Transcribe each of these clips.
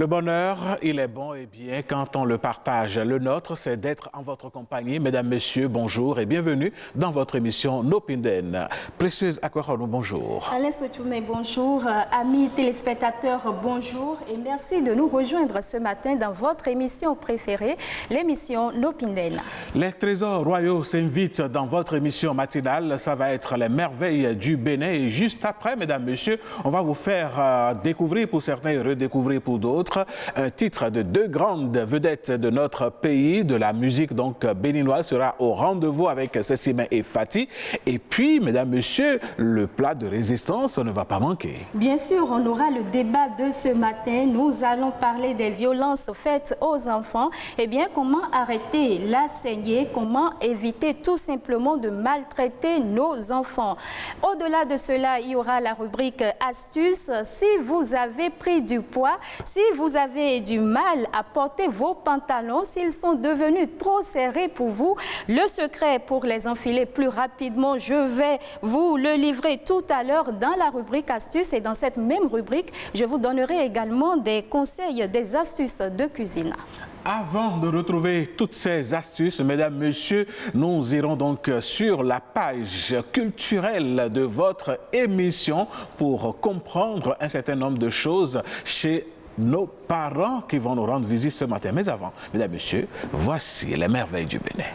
Le bonheur, il est bon et bien quand on le partage. Le nôtre, c'est d'être en votre compagnie. Mesdames, Messieurs, bonjour et bienvenue dans votre émission Nopinden. Précieuse Akwahono, bonjour. Alain Sotoumé, bonjour. Amis téléspectateurs, bonjour. Et merci de nous rejoindre ce matin dans votre émission préférée, l'émission Nopinden. Les trésors royaux s'invitent dans votre émission matinale. Ça va être les merveilles du Bénin. Et juste après, Mesdames, Messieurs, on va vous faire découvrir pour certains et redécouvrir pour d'autres un titre de deux grandes vedettes de notre pays, de la musique donc béninoise, sera au rendez-vous avec Cécimé et Fati. Et puis, Mesdames, Messieurs, le plat de résistance ne va pas manquer. Bien sûr, on aura le débat de ce matin. Nous allons parler des violences faites aux enfants. Eh bien, comment arrêter la saignée? Comment éviter tout simplement de maltraiter nos enfants? Au-delà de cela, il y aura la rubrique astuces. Si vous avez pris du poids, si vous avez du mal à porter vos pantalons, s'ils sont devenus trop serrés pour vous, le secret pour les enfiler plus rapidement, je vais vous le livrer tout à l'heure dans la rubrique astuces. Et dans cette même rubrique, je vous donnerai également des conseils, des astuces de cuisine. Avant de retrouver toutes ces astuces, Mesdames, Messieurs, nous irons donc sur la page culturelle de votre émission pour comprendre un certain nombre de choses chez nos parents qui vont nous rendre visite ce matin. Mais avant, Mesdames, Messieurs, voici les merveilles du Bénin.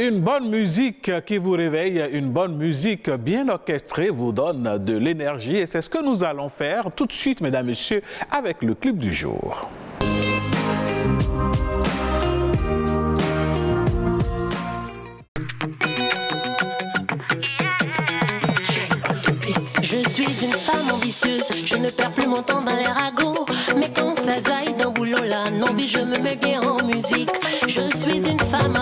Une bonne musique qui vous réveille, une bonne musique bien orchestrée vous donne de l'énergie et c'est ce que nous allons faire tout de suite, Mesdames, Messieurs, avec le clip du jour. Je suis une femme ambitieuse, je ne perds plus mon temps dans les ragots. Mais quand ça zaille dans boulot là, non, je me mets bien en musique. Je suis une femme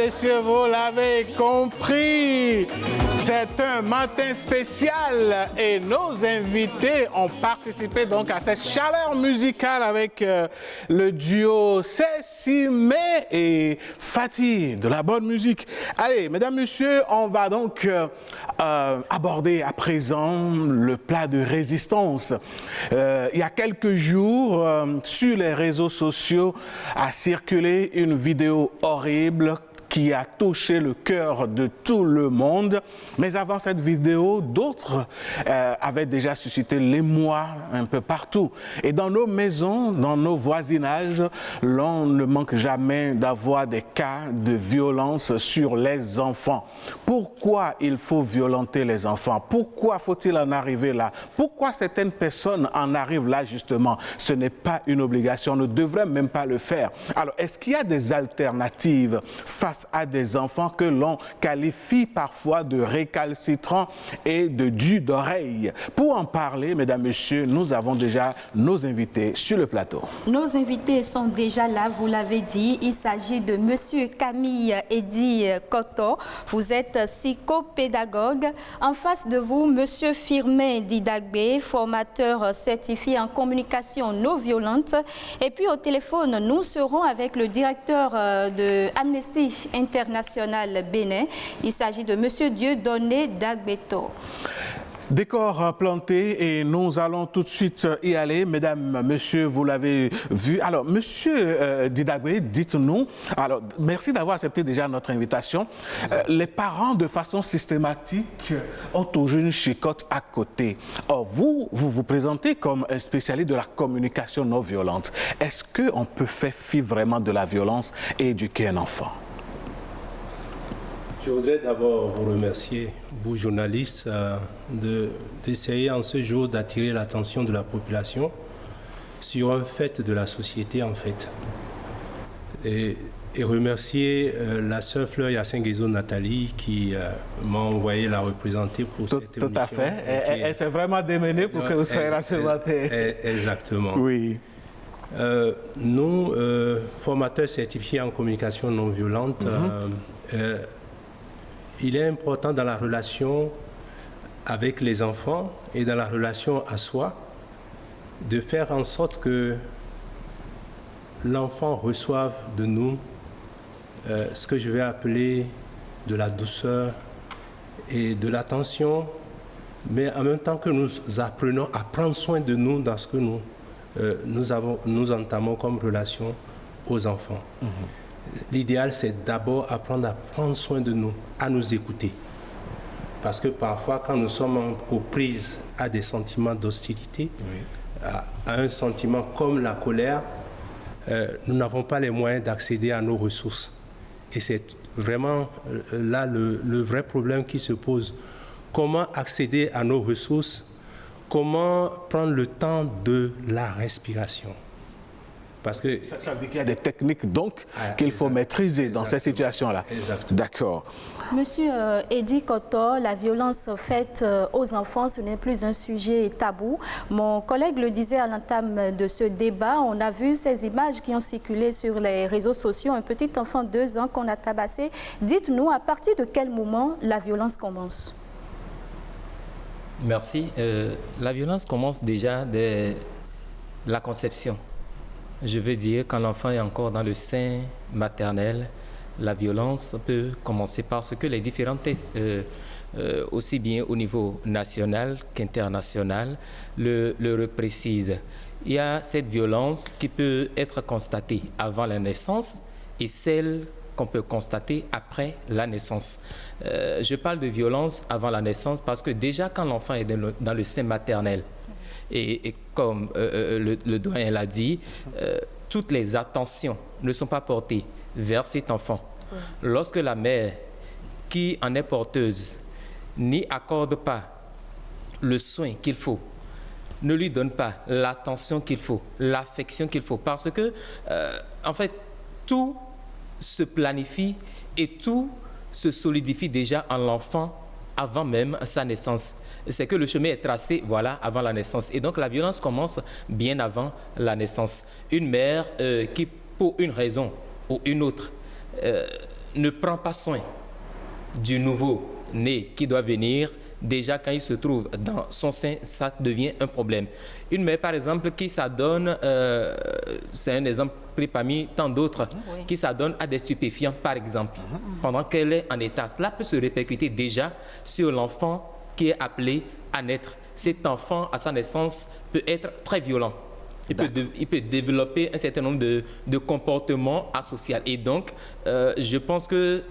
messieurs, vous l'avez compris. C'est un matin spécial et nos invités ont participé donc à cette chaleur musicale avec le duo Cécimé et Fatih, de la bonne musique. Allez, mesdames, messieurs, on va donc aborder à présent le plat de résistance. Il y a quelques jours, sur les réseaux sociaux, a circulé une vidéo horrible qui a touché le cœur de tout le monde. Mais avant cette vidéo, d'autres avaient déjà suscité l'émoi un peu partout. Et dans nos maisons, dans nos voisinages, l'on ne manque jamais d'avoir des cas de violence sur les enfants. Pourquoi il faut violenter les enfants? Pourquoi faut-il en arriver là? Pourquoi certaines personnes en arrivent là justement? Ce n'est pas une obligation, on ne devrait même pas le faire. Alors, est-ce qu'il y a des alternatives face à des enfants que l'on qualifie parfois de récalcitrants et de durs d'oreille? Pour en parler, mesdames, messieurs, nous avons déjà nos invités sur le plateau. Nos invités sont déjà là, vous l'avez dit. Il s'agit de monsieur Camille Edi Koto. Vous êtes psychopédagogue. En face de vous, monsieur Firmin Didagbe, formateur certifié en communication non violente. Et puis au téléphone, nous serons avec le directeur de Amnesty International Bénin. Il s'agit de M. Dieudonné Dagbeto. Décor planté et nous allons tout de suite y aller. Mesdames, messieurs, vous l'avez vu. Alors, monsieur Didagbe, dites-nous, alors merci d'avoir accepté déjà notre invitation. Les parents, de façon systématique, ont toujours une chicotte à côté. Or, vous présentez comme un spécialiste de la communication non violente. Est-ce qu'on peut faire fi vraiment de la violence et éduquer un enfant? Je voudrais d'abord vous remercier, vous journalistes, d'essayer en ce jour d'attirer l'attention de la population sur un fait de la société en fait. Et remercier la sœur Fleur Yassin-Guézo Nathalie qui m'a envoyé la représenter pour cette émission. Tout à fait. Elle s'est vraiment démenée pour que vous soyez là ce matin. Exactement. Oui. Nous, formateurs certifiés en communication non violente, il est important dans la relation avec les enfants et dans la relation à soi de faire en sorte que l'enfant reçoive de nous ce que je vais appeler de la douceur et de l'attention, mais en même temps que nous apprenons à prendre soin de nous dans ce que nous entamons comme relation aux enfants. L'idéal, c'est d'abord apprendre à prendre soin de nous, à nous écouter. Parce que parfois, quand nous sommes aux prises à des sentiments d'hostilité, à un sentiment comme la colère, nous n'avons pas les moyens d'accéder à nos ressources. Et c'est vraiment là le vrai problème qui se pose. Comment accéder à nos ressources? Comment prendre le temps de la respiration? Parce que ça veut dire qu'il y a des techniques donc qu'il faut maîtriser dans ces situations-là. D'accord. Monsieur Edi Koto, la violence faite aux enfants, ce n'est plus un sujet tabou. Mon collègue le disait à l'entame de ce débat, on a vu ces images qui ont circulé sur les réseaux sociaux, un petit enfant de 2 ans qu'on a tabassé. Dites-nous, à partir de quel moment la violence commence? Merci. La violence commence déjà dès la conception. Je veux dire, quand l'enfant est encore dans le sein maternel, la violence peut commencer parce que les différents tests, aussi bien au niveau national qu'international, le reprécisent. Il y a cette violence qui peut être constatée avant la naissance et celle qu'on peut constater après la naissance. Je parle de violence avant la naissance parce que déjà quand l'enfant est dans le sein maternel, et comme le doyen l'a dit, toutes les attentions ne sont pas portées vers cet enfant. Lorsque la mère, qui en est porteuse, n'y accorde pas le soin qu'il faut, ne lui donne pas l'attention qu'il faut, l'affection qu'il faut, parce que, en fait, tout se planifie et tout se solidifie déjà en l'enfant avant même sa naissance. C'est que le chemin est tracé, voilà, avant la naissance. Et donc la violence commence bien avant la naissance. Une mère qui, pour une raison ou une autre, ne prend pas soin du nouveau-né qui doit venir, déjà quand il se trouve dans son sein, ça devient un problème. Une mère, par exemple, qui s'adonne, c'est un exemple pris parmi tant d'autres, qui s'adonne à des stupéfiants, par exemple, pendant qu'elle est en état. Cela peut se répercuter déjà sur l'enfant qui est appelé à naître. Cet enfant, à sa naissance, peut être très violent. Il peut développer un certain nombre de comportements asociaux. Et donc, je pense que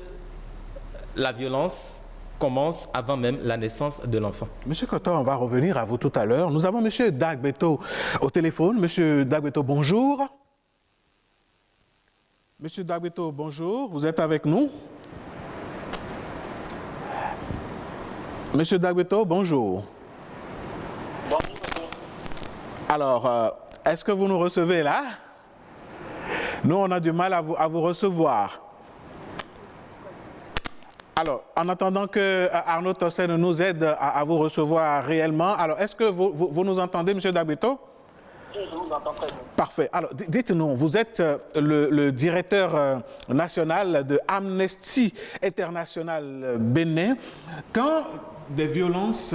la violence commence avant même la naissance de l'enfant. Monsieur Kotor, on va revenir à vous tout à l'heure. Nous avons Monsieur Dagbeto au téléphone. Monsieur Dagbeto, bonjour. Monsieur Dagbeto, bonjour. Vous êtes avec nous? Monsieur Dagbeto, bonjour. Bonjour. Alors, est-ce que vous nous recevez là? Nous, on a du mal à vous recevoir. Alors, en attendant que Arnaud Tossen nous aide à vous recevoir réellement, alors est-ce que vous nous entendez, M. Dagbeto? Oui, je vous entends très bien. Parfait. Alors, dites-nous, vous êtes le directeur national de Amnesty International Bénin. Quand des violences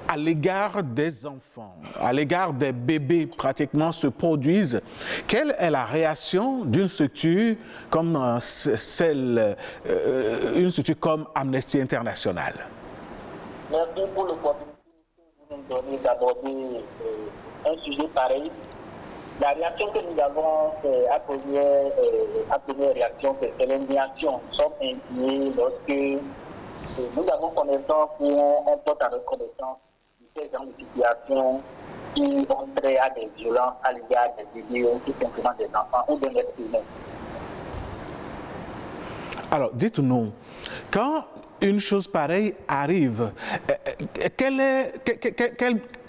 à l'égard des enfants, à l'égard des bébés pratiquement se produisent, quelle est la réaction d'une structure comme une structure comme Amnesty International? Merci pour l'opportunité que vous nous donnez d'aborder un sujet pareil. La réaction que nous avons, à première réaction, c'est l'indignation. Nous sommes indignés lorsque nous avons connaissance ou on porte à notre connaissance de ces genres de situations qui ont trait à des violences à l'égard des bébés ou tout simplement des enfants ou des êtres humains. Alors, dites-nous, quand une chose pareille arrive,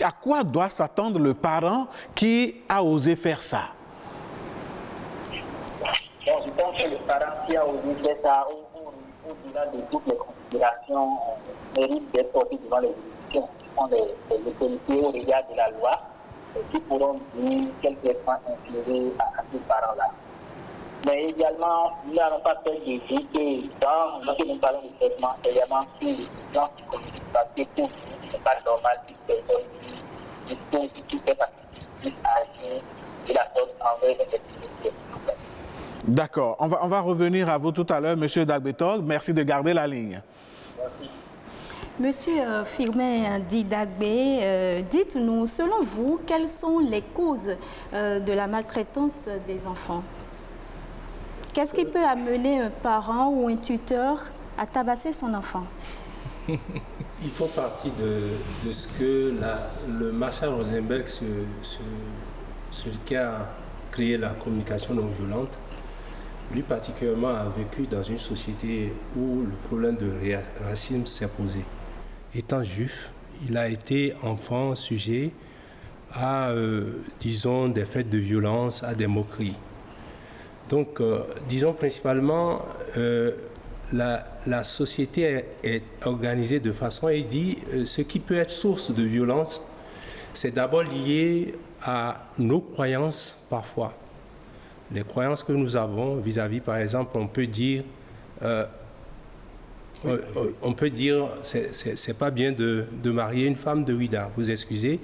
à quoi doit s'attendre le parent qui a osé faire ça? Bon, je pense que le parent qui a osé faire ça, au-delà de toutes les considérations, mérite d'être porté devant les juridictions, qui sont les autorités au regard de la loi, qui pourront dire quel traitement infliger à ces parents-là. Mais également, nous n'avons pas peur de dire que lorsque nous parlons de traitement, c'est également sur les gens qui communiquent, parce que tout n'est pas normal, toute personne qui fait partie à agir de la sorte envers les activités. D'accord. On va revenir à vous tout à l'heure, M. Dagbeto. Merci de garder la ligne. Merci. Monsieur Firmin Didagbe, dites-nous, selon vous, quelles sont les causes de la maltraitance des enfants? Qu'est-ce qui peut amener un parent ou un tuteur à tabasser son enfant? Il faut partir de ce que le Marshall Rosenberg, celui qui a créé la communication non violente, lui particulièrement a vécu dans une société où le problème de racisme s'est posé. Étant juif, il a été enfant sujet à, disons, des faits de violence, à des moqueries. Donc, disons principalement, la société est organisée de façon, et dit, ce qui peut être source de violence, c'est d'abord lié à nos croyances parfois. Les croyances que nous avons vis-à-vis, par exemple, on peut dire, c'est pas bien de marier une femme de Ouida, vous excusez.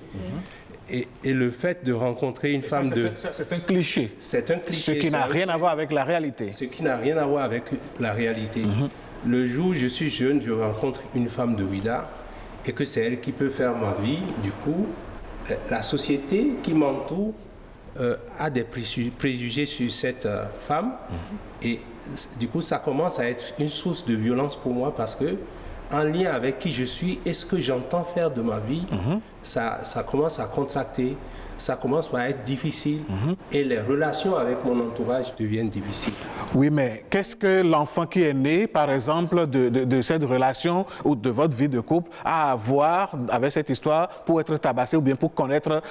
Et le fait de rencontrer une femme de... C'est un cliché. C'est un cliché. Ce qui n'a rien à voir avec la réalité. Ce qui n'a rien à voir avec la réalité. Le jour où je suis jeune, je rencontre une femme de Ouida et que c'est elle qui peut faire ma vie. Du coup, la société qui m'entoure a des préjugés sur cette femme. Et du coup, ça commence à être une source de violence pour moi parce que en lien avec qui je suis et ce que j'entends faire de ma vie, ça commence à contracter, ça commence à être difficile et les relations avec mon entourage deviennent difficiles. Oui, mais qu'est-ce que l'enfant qui est né, par exemple, de cette relation ou de votre vie de couple a à voir avec cette histoire pour être tabassé ou bien pour connaître,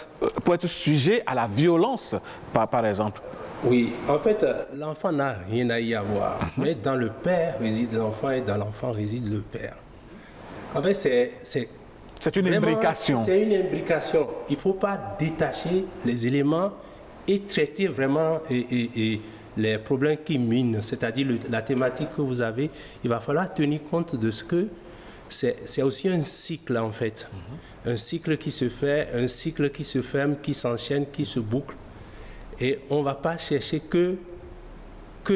pour être sujet à la violence, par exemple? Oui, en fait, l'enfant n'a rien à y avoir, mais dans le père réside l'enfant et dans l'enfant réside le père. En fait, c'est une imbrication. C'est une imbrication. Il ne faut pas détacher les éléments et traiter vraiment les problèmes qui minent, c'est-à-dire la thématique que vous avez, il va falloir tenir compte de ce que c'est aussi un cycle en fait. Un cycle qui se fait, un cycle qui se ferme, qui s'enchaîne, qui se boucle. Et on ne va pas chercher que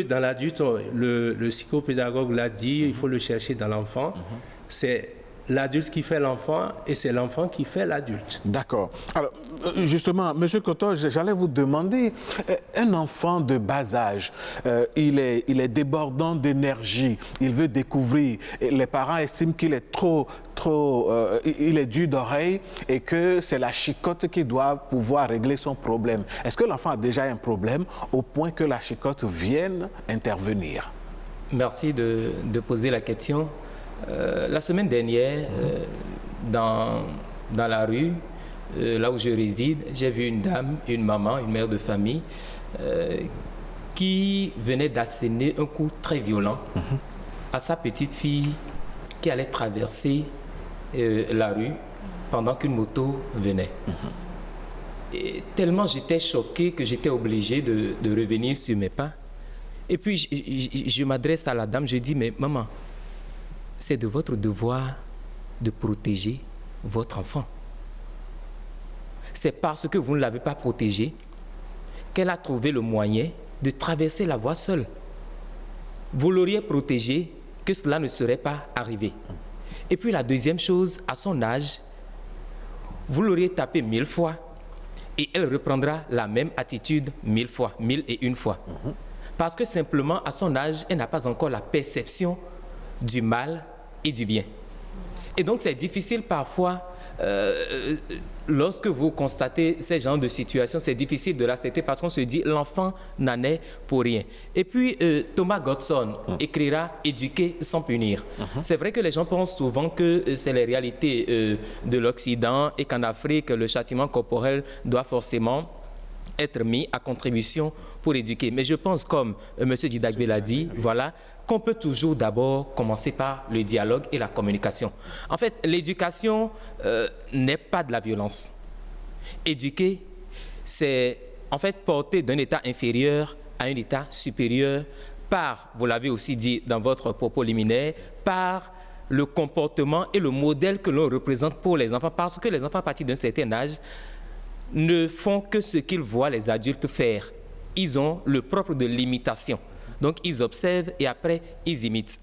dans l'adulte. Le psychopédagogue l'a dit, il faut le chercher dans l'enfant. C'est l'adulte qui fait l'enfant et c'est l'enfant qui fait l'adulte. D'accord. Alors, justement, M. Koto, j'allais vous demander, un enfant de bas âge, il est débordant d'énergie, il veut découvrir, et les parents estiment qu'il est il est dur d'oreille et que c'est la chicotte qui doit pouvoir régler son problème. Est-ce que l'enfant a déjà un problème au point que la chicotte vienne intervenir? Merci de poser la question. La semaine dernière, dans la rue, là où je réside, j'ai vu une dame, une maman, une mère de famille, qui venait d'asséner un coup très violent à sa petite fille qui allait traverser la rue pendant qu'une moto venait. Et tellement j'étais choqué que j'étais obligé de revenir sur mes pas. Et puis je m'adresse à la dame, je dis, mais maman, c'est de votre devoir de protéger votre enfant. C'est parce que vous ne l'avez pas protégée qu'elle a trouvé le moyen de traverser la voie seule. Vous l'auriez protégée, que cela ne serait pas arrivé. Et puis la deuxième chose, à son âge, vous l'auriez tapé 1000 fois et elle reprendra la même attitude 1000 fois, 1001 fois. Parce que simplement, à son âge, elle n'a pas encore la perception du mal et du bien. Et donc, c'est difficile parfois, lorsque vous constatez ces genres de situations, c'est difficile de l'accepter parce qu'on se dit l'enfant n'en est pour rien. Et puis, Thomas Godson écrira « Éduquer sans punir ». C'est vrai que les gens pensent souvent que c'est les réalités de l'Occident et qu'en Afrique, le châtiment corporel doit forcément être mis à contribution pour éduquer. Mais je pense, comme M. Didagbe l'a dit, voilà, qu'on peut toujours d'abord commencer par le dialogue et la communication. En fait, l'éducation n'est pas de la violence. Éduquer, c'est en fait porter d'un état inférieur à un état supérieur par, vous l'avez aussi dit dans votre propos liminaire, par le comportement et le modèle que l'on représente pour les enfants, parce que les enfants à partir d'un certain âge ne font que ce qu'ils voient les adultes faire. Ils ont le propre de l'imitation. Donc, ils observent et après, ils imitent.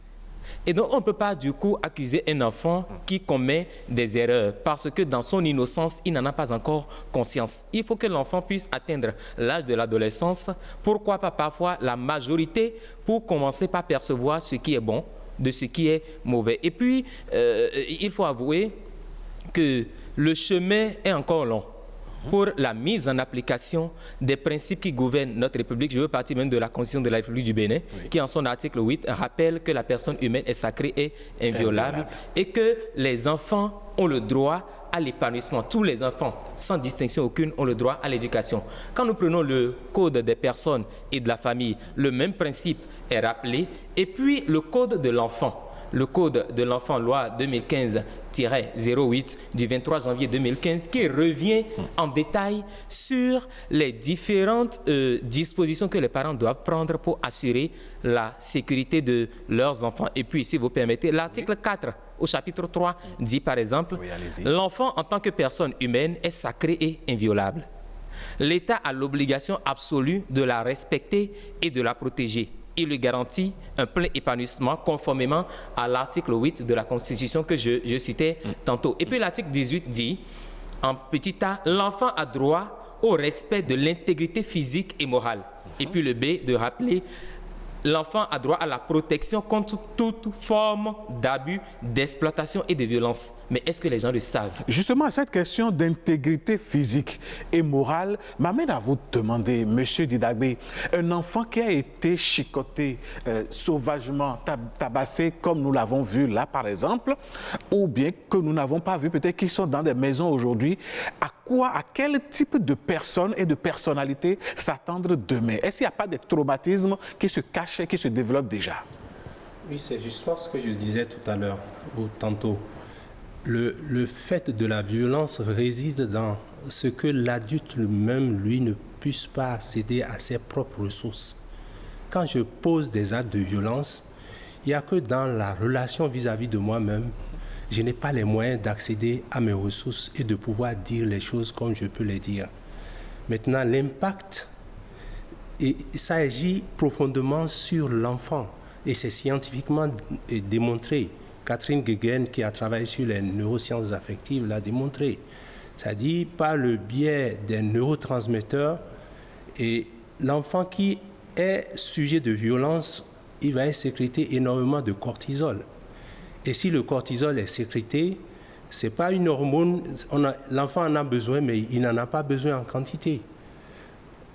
Et donc, on ne peut pas, du coup, accuser un enfant qui commet des erreurs parce que dans son innocence, il n'en a pas encore conscience. Il faut que l'enfant puisse atteindre l'âge de l'adolescence, pourquoi pas parfois la majorité, pour commencer par percevoir ce qui est bon de ce qui est mauvais. Et puis, il faut avouer que le chemin est encore long pour la mise en application des principes qui gouvernent notre République. Je veux partir même de la Constitution de la République du Bénin, qui en son article 8 rappelle que la personne humaine est sacrée et inviolable et que les enfants ont le droit à l'épanouissement. Tous les enfants, sans distinction aucune, ont le droit à l'éducation. Quand nous prenons le code des personnes et de la famille, le même principe est rappelé. Et puis le code de l'enfant. Le code de l'enfant, loi 2015-08 du 23 janvier 2015, qui revient en détail sur les différentes dispositions que les parents doivent prendre pour assurer la sécurité de leurs enfants. Et puis, si vous permettez, l'article 4 au chapitre 3 dit par exemple, l'enfant en tant que personne humaine est sacré et inviolable. L'État a l'obligation absolue de la respecter et de la protéger. Il lui garantit un plein épanouissement conformément à l'article 8 de la Constitution que je citais tantôt. Et puis l'article 18 dit, en petit a, l'enfant a droit au respect de l'intégrité physique et morale. Et puis le B de rappeler, l'enfant a droit à la protection contre toute forme d'abus, d'exploitation et de violence. Mais est-ce que les gens le savent? Justement, cette question d'intégrité physique et morale m'amène à vous demander, Monsieur Didagbe, un enfant qui a été chicoté sauvagement, tabassé, comme nous l'avons vu là par exemple, ou bien que nous n'avons pas vu, peut-être qu'ils sont dans des maisons aujourd'hui, à quel type de personne et de personnalité s'attendre demain? Est-ce qu'il n'y a pas des traumatismes qui se cachent et qui se développent déjà? Oui, c'est justement ce que je disais tout à l'heure ou tantôt. Le fait de la violence réside dans ce que l'adulte même, lui, ne puisse pas accéder à ses propres ressources. quand je pose des actes de violence, il n'y a que dans la relation vis-à-vis de moi-même, je n'ai pas les moyens d'accéder à mes ressources et de pouvoir dire les choses comme je peux les dire. Maintenant, l'impact, ça agit profondément sur l'enfant et c'est scientifiquement démontré. Catherine Guéguen, qui a travaillé sur les neurosciences affectives, l'a démontré. C'est-à-dire par le biais des neurotransmetteurs, et l'enfant qui est sujet de violence, il va sécréter énormément de cortisol. Et si le cortisol est sécrété, ce n'est pas une hormone, l'enfant en a besoin, mais il n'en a pas besoin en quantité.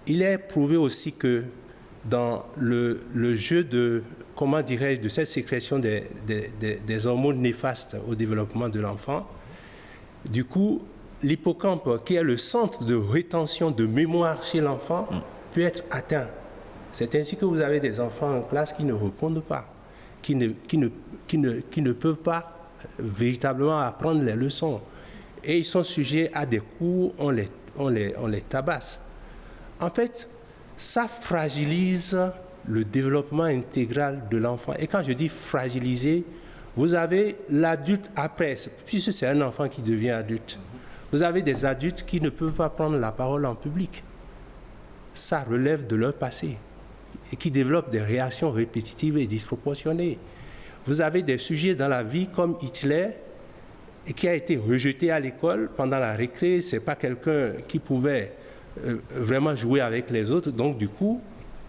Il est prouvé aussi que dans le jeu de cette sécrétion des hormones néfastes au développement de l'enfant, du coup, l'hippocampe, qui est le centre de rétention de mémoire chez l'enfant, peut être atteint. C'est ainsi que vous avez des enfants en classe qui ne répondent pas, qui ne peuvent pas véritablement apprendre les leçons. Et ils sont sujets à des coups, on les tabasse. En fait, ça fragilise le développement intégral de l'enfant. Et quand je dis fragiliser, vous avez l'adulte après, puisque c'est un enfant qui devient adulte. Vous avez des adultes qui ne peuvent pas prendre la parole en public. Ça relève de leur passé et qui développent des réactions répétitives et disproportionnées. Vous avez des sujets dans la vie comme Hitler, et qui a été rejeté à l'école pendant la récré. Ce n'est pas quelqu'un qui pouvait vraiment jouer avec les autres. Donc, du coup,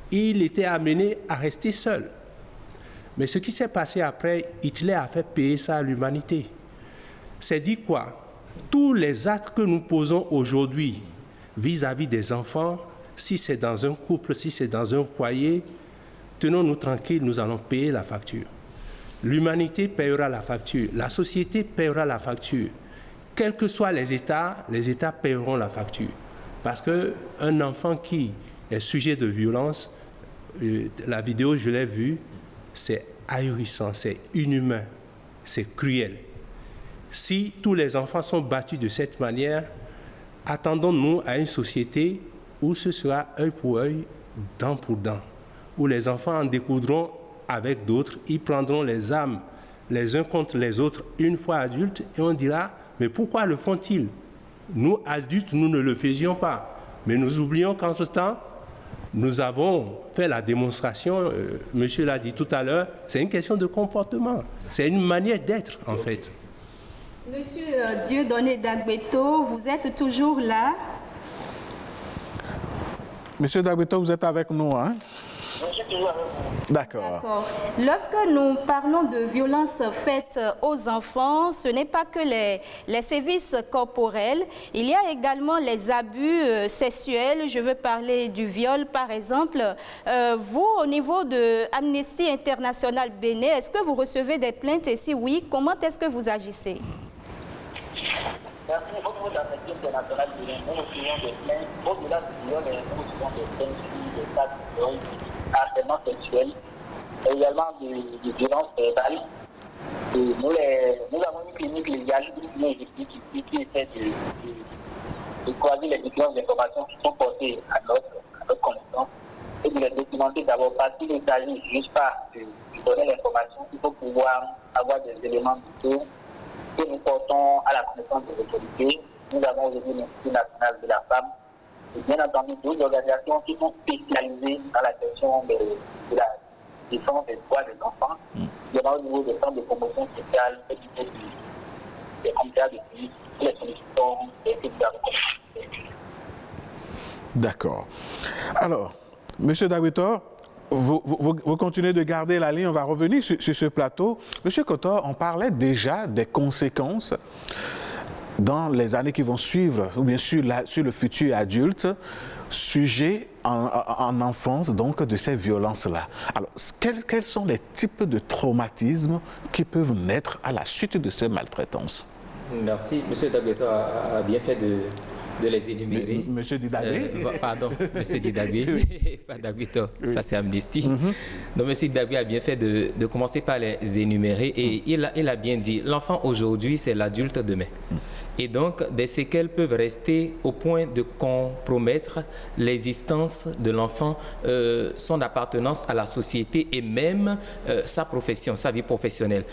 il était amené à rester seul. Mais ce qui s'est passé après, Hitler a fait payer ça à l'humanité. C'est dit quoi? Tous les actes que nous posons aujourd'hui vis-à-vis des enfants, si c'est dans un couple, si c'est dans un foyer, tenons-nous tranquilles, nous allons payer la facture. L'humanité paiera la facture, la société paiera la facture. Quels que soient les États paieront la facture. Parce qu'un enfant qui est sujet de violence, la vidéo, je l'ai vue, c'est ahurissant, c'est inhumain, c'est cruel. Si tous les enfants sont battus de cette manière, attendons-nous à une société où ce sera œil pour œil, dent pour dent, où les enfants en découdront avec d'autres, ils prendront les armes les uns contre les autres une fois adultes et on dira, mais pourquoi le font-ils? Nous, adultes, nous ne le faisions pas. Mais nous oublions qu'entre-temps, nous avons fait la démonstration, monsieur l'a dit tout à l'heure, c'est une question de comportement, c'est une manière d'être en fait. Monsieur Dieudonné Dagbeto, vous êtes toujours là? Monsieur Dagbeto, vous êtes avec nous, hein? D'accord. Lorsque nous parlons de violences faites aux enfants, ce n'est pas que les sévices corporels, il y a également les abus sexuels. Je veux parler du viol, par exemple. Vous, au niveau de Amnesty International Bénin, est-ce que vous recevez des plaintes? Et si oui, comment est-ce que vous agissez? Merci. Au niveau de l'Amnesty International Bénin, nous recevons des plaintes. Au-delà du viol, nous recevons des plaintes sur des cas de viol, harcèlement sexuel, et également de violences verbales. Nous avons une clinique légale, qui essaie de croiser les différentes informations qui sont portées à notre connaissance et de les documenter d'abord parce qu'il ne s'agit juste pas de donner l'information, il faut pouvoir avoir des éléments de que nous portons à la connaissance des autorités. Nous avons aujourd'hui l'Institut national de la femme et bien entendu d'autres organisations qui sont spécialisées dans la question de la défense des droits des enfants, au niveau des centres de promotion sociale et des commissariats de police, les sollicitants et tout ça. D'accord. Alors, monsieur Dagbeto, vous continuez de garder la ligne, on va revenir sur ce plateau. Monsieur Kotor, on parlait déjà des conséquences dans les années qui vont suivre, ou bien sur le futur adulte, sujet en enfance donc de ces violences-là. Alors, quels sont les types de traumatismes qui peuvent naître à la suite de ces maltraitances? Merci. Monsieur Dagbeto a bien fait de les énumérer. Monsieur Didagbe. Pardon, monsieur Didagbe, pas Dagbeto, ça c'est Amnesty. Donc monsieur Didagbe a bien fait de commencer par les énumérer et il a bien dit, l'enfant aujourd'hui c'est l'adulte demain. Et donc, des séquelles peuvent rester au point de compromettre l'existence de l'enfant, son appartenance à la société et même sa profession, sa vie professionnelle.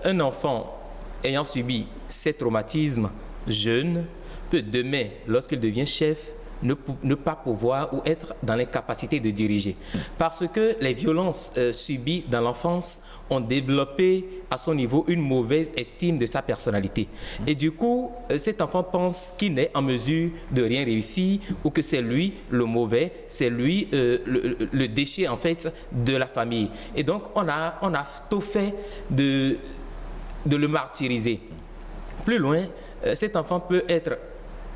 Un enfant ayant subi ces traumatismes jeune peut demain, lorsqu'il devient chef, ne pas pouvoir ou être dans l'incapacité de diriger. Parce que les violences subies dans l'enfance ont développé à son niveau une mauvaise estime de sa personnalité. Et du coup, cet enfant pense qu'il n'est en mesure de rien réussir ou que c'est lui le mauvais, c'est lui le déchet en fait de la famille. Et donc, on a tout fait de le martyriser. Plus loin, cet enfant peut être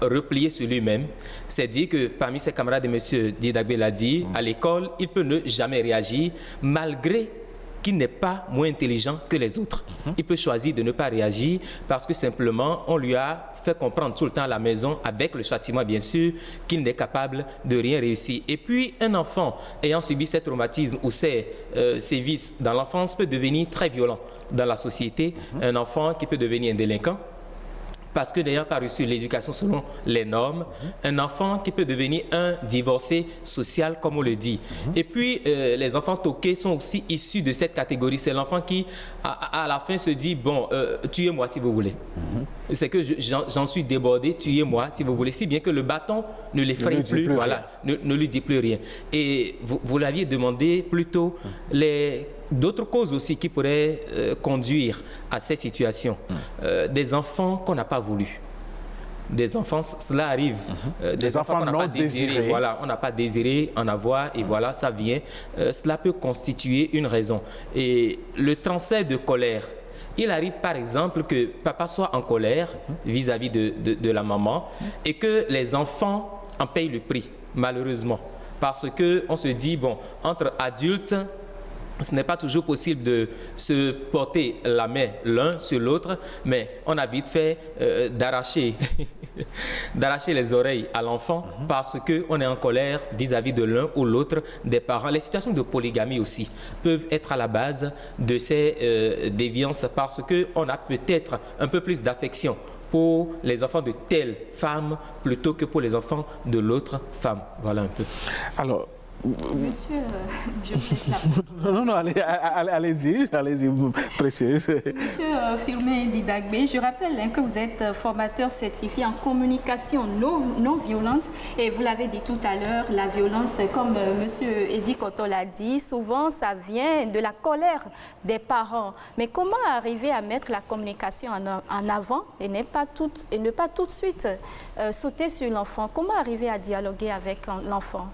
replié sur lui-même, c'est dire que parmi ses camarades, M. Didagbe l'a dit, à l'école, il peut ne jamais réagir malgré qu'il n'est pas moins intelligent que les autres. Il peut choisir de ne pas réagir parce que simplement on lui a fait comprendre tout le temps à la maison, avec le châtiment bien sûr, qu'il n'est capable de rien réussir. Et puis un enfant ayant subi ces traumatismes ou ces sévices dans l'enfance peut devenir très violent dans la société. Un enfant qui peut devenir un délinquant, parce que n'ayant pas reçu l'éducation selon les normes, un enfant qui peut devenir un divorcé social, comme on le dit. Et puis, les enfants toqués sont aussi issus de cette catégorie. C'est l'enfant qui, à la fin, se dit, bon, tuez-moi si vous voulez. C'est que j'en suis débordé, tuez-moi si vous voulez. Si bien que le bâton ne l'effraie plus, voilà, ne lui dit plus rien. Et vous l'aviez demandé plutôt, d'autres causes aussi qui pourraient conduire à ces situations. Des enfants qu'on n'a pas voulu. Des enfants, cela arrive. Des enfants qu'on n'a pas désiré. Voilà, on n'a pas désiré en avoir et voilà, ça vient. Cela peut constituer une raison. Et le transfert de colère. Il arrive par exemple que papa soit en colère vis-à-vis de la maman et que les enfants en payent le prix, malheureusement. Parce qu'on se dit, bon, entre adultes, ce n'est pas toujours possible de se porter la main l'un sur l'autre, mais on a vite fait d'arracher les oreilles à l'enfant parce qu'on est en colère vis-à-vis de l'un ou l'autre des parents. Les situations de polygamie aussi peuvent être à la base de ces déviances parce qu'on a peut-être un peu plus d'affection pour les enfants de telle femme plutôt que pour les enfants de l'autre femme. Voilà un peu. Alors, Monsieur, je vous laisse la parole. Non, allez-y, précieuse. Monsieur Firmin Didagbe, je rappelle que vous êtes formateur certifié en communication non violente et vous l'avez dit tout à l'heure, la violence, comme Monsieur Edi Koto l'a dit, souvent ça vient de la colère des parents. Mais comment arriver à mettre la communication en avant et ne pas tout de suite sauter sur l'enfant? Comment arriver à dialoguer avec l'enfant?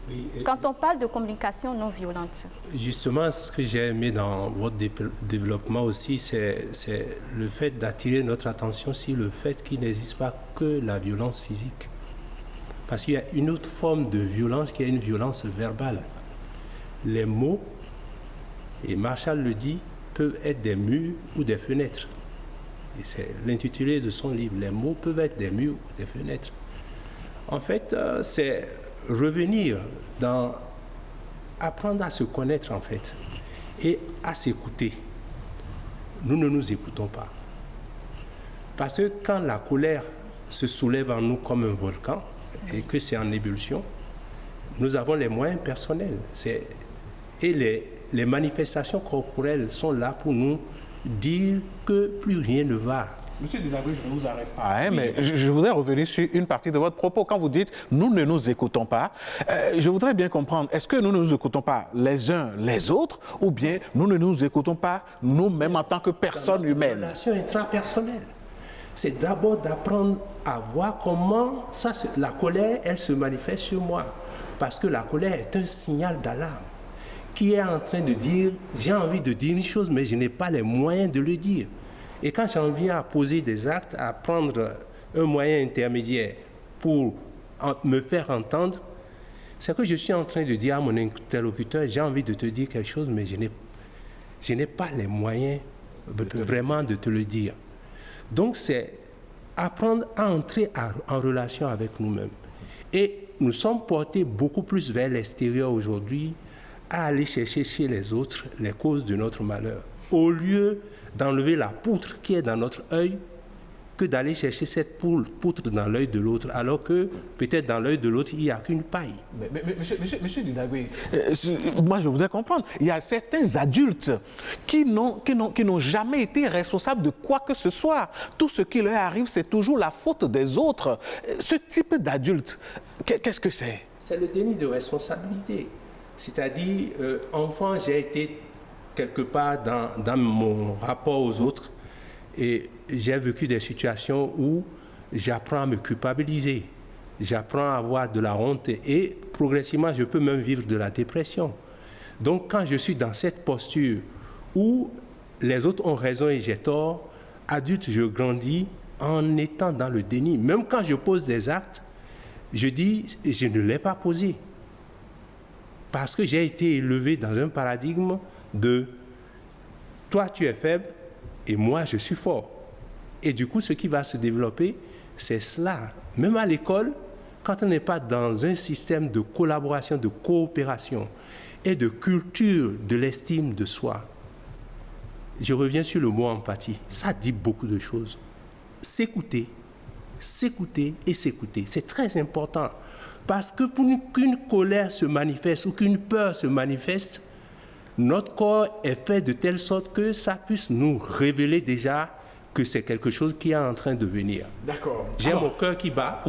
Oui, quand on parle de communication non violente. Justement, ce que j'ai aimé dans votre développement aussi, c'est le fait d'attirer notre attention sur le fait qu'il n'existe pas que la violence physique. Parce qu'il y a une autre forme de violence qui est une violence verbale. Les mots, et Marshall le dit, peuvent être des murs ou des fenêtres. Et c'est l'intitulé de son livre. Les mots peuvent être des murs ou des fenêtres. En fait, c'est revenir dans apprendre à se connaître en fait et à s'écouter. Nous ne nous écoutons pas. Parce que quand la colère se soulève en nous comme un volcan et que c'est en ébullition, nous avons les moyens personnels. Et les manifestations corporelles sont là pour nous dire que plus rien ne va. Monsieur Didagbe, je ne vous arrête pas, mais je voudrais revenir sur une partie de votre propos. Quand vous dites « nous ne nous écoutons pas », je voudrais bien comprendre, est-ce que nous ne nous écoutons pas les uns les autres ou bien nous ne nous écoutons pas nous-mêmes en tant que personne humaine? La relation intrapersonnelle, c'est d'abord d'apprendre à voir comment la colère, elle se manifeste sur moi. Parce que la colère est un signal d'alarme qui est en train de dire « j'ai envie de dire une chose, mais je n'ai pas les moyens de le dire ». Et quand j'en viens à poser des actes, à prendre un moyen intermédiaire pour me faire entendre, c'est que je suis en train de dire à mon interlocuteur, j'ai envie de te dire quelque chose, mais je n'ai pas les moyens vraiment de te le dire. Donc c'est apprendre à entrer en relation avec nous-mêmes. Et nous sommes portés beaucoup plus vers l'extérieur aujourd'hui, à aller chercher chez les autres les causes de notre malheur. Au lieu d'enlever la poutre qui est dans notre œil, que d'aller chercher cette poutre dans l'œil de l'autre, alors que peut-être dans l'œil de l'autre, il n'y a qu'une paille. Mais monsieur Didagbe, moi je voudrais comprendre, il y a certains adultes qui n'ont jamais été responsables de quoi que ce soit. Tout ce qui leur arrive, c'est toujours la faute des autres. Ce type d'adulte, qu'est-ce que c'est? C'est le déni de responsabilité. C'est-à-dire, enfant, j'ai été quelque part dans mon rapport aux autres et j'ai vécu des situations où j'apprends à me culpabiliser, j'apprends à avoir de la honte et progressivement, je peux même vivre de la dépression. Donc, quand je suis dans cette posture où les autres ont raison et j'ai tort, adulte, je grandis en étant dans le déni. Même quand je pose des actes, je dis, je ne l'ai pas posé. Parce que j'ai été élevé dans un paradigme de toi tu es faible et moi je suis fort. Et du coup, ce qui va se développer, c'est cela. Même à l'école, quand on n'est pas dans un système de collaboration, de coopération et de culture de l'estime de soi, je reviens sur le mot empathie. Ça dit beaucoup de choses. S'écouter, s'écouter et s'écouter. C'est très important. Parce que pour qu'une colère se manifeste ou qu'une peur se manifeste, notre corps est fait de telle sorte que ça puisse nous révéler déjà que c'est quelque chose qui est en train de venir. D'accord. J'ai mon cœur qui bat,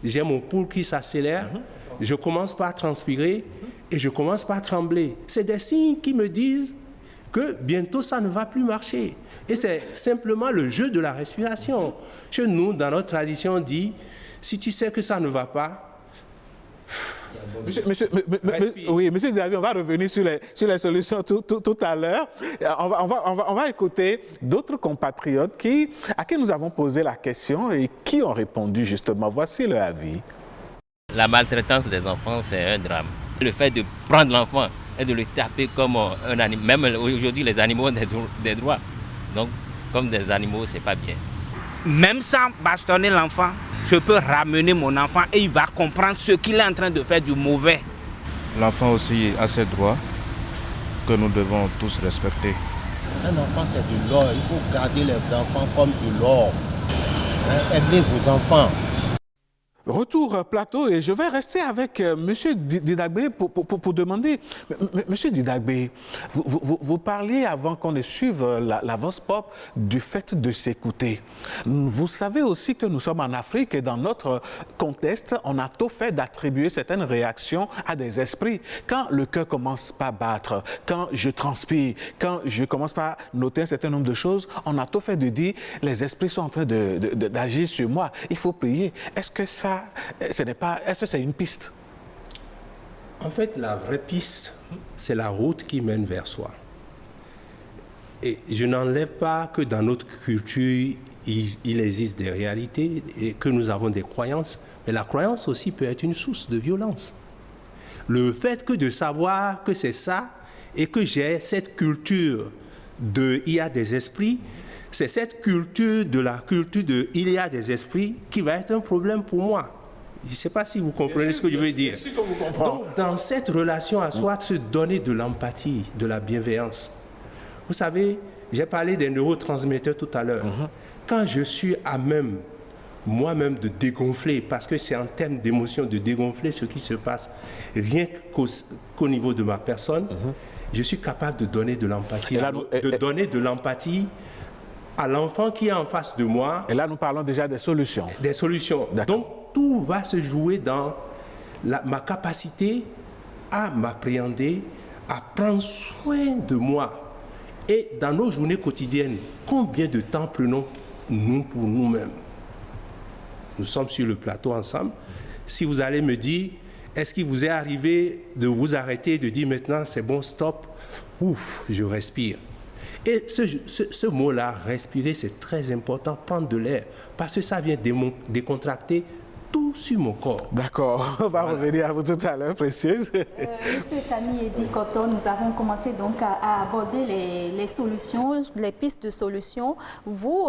j'ai mon pouls qui s'accélère, je commence par transpirer et je commence par trembler. C'est des signes qui me disent que bientôt ça ne va plus marcher. Et c'est simplement le jeu de la respiration. Chez nous, dans notre tradition, on dit, si tu sais que ça ne va pas, Monsieur Xavier, on va revenir sur les solutions tout à l'heure. On va écouter d'autres compatriotes à qui nous avons posé la question et qui ont répondu justement. Voici leur avis. La maltraitance des enfants, c'est un drame. Le fait de prendre l'enfant et de le taper comme un animal, même aujourd'hui les animaux ont des droits. Donc, comme des animaux, c'est pas bien. Même sans bastonner l'enfant, je peux ramener mon enfant et il va comprendre ce qu'il est en train de faire du mauvais. L'enfant aussi a ses droits que nous devons tous respecter. Un enfant, c'est de l'or. Il faut garder les enfants comme de l'or. Aimez vos enfants. Retour plateau et je vais rester avec M. Didagbe pour demander. M. Didagbe, vous parliez avant qu'on ne suive l'avance pop du fait de s'écouter. Vous savez aussi que nous sommes en Afrique et dans notre contexte, on a tôt fait d'attribuer certaines réactions à des esprits. Quand le cœur commence par battre, quand je transpire, quand je commence par noter un certain nombre de choses, on a tôt fait de dire les esprits sont en train d'agir sur moi. Il faut prier. Est-ce que ça est-ce que c'est une piste? En fait, la vraie piste, c'est la route qui mène vers soi. Et je n'enlève pas que dans notre culture, il existe des réalités et que nous avons des croyances, mais la croyance aussi peut être une source de violence. Le fait que de savoir que c'est ça et que j'ai cette culture de « il y a des esprits », c'est cette culture de la culture de « il y a des esprits » qui va être un problème pour moi. Je ne sais pas si vous comprenez ce que je veux dire. Donc, dans cette relation à soi, se donner de l'empathie, de la bienveillance. Vous savez, j'ai parlé des neurotransmetteurs tout à l'heure. Quand je suis à même, moi-même, de dégonfler, parce que c'est en termes d'émotion, de dégonfler ce qui se passe, rien qu'au niveau de ma personne, je suis capable de donner de l'empathie. Donner de l'empathie à l'enfant qui est en face de moi. Et là, nous parlons déjà des solutions. Des solutions. Donc, tout va se jouer dans ma capacité à m'appréhender, à prendre soin de moi. Et dans nos journées quotidiennes, combien de temps prenons-nous pour nous-mêmes? Nous sommes sur le plateau ensemble. Si vous allez me dire, est-ce qu'il vous est arrivé de vous arrêter et de dire maintenant, c'est bon, stop, ouf, je respire. Et ce mot-là, respirer, c'est très important, prendre de l'air, parce que ça vient décontracter tout sur mon corps. D'accord, on va revenir à vous tout à l'heure, précieuse. Monsieur Camille Eddy Cotton, nous avons commencé donc à aborder les solutions, les pistes de solutions. Vous,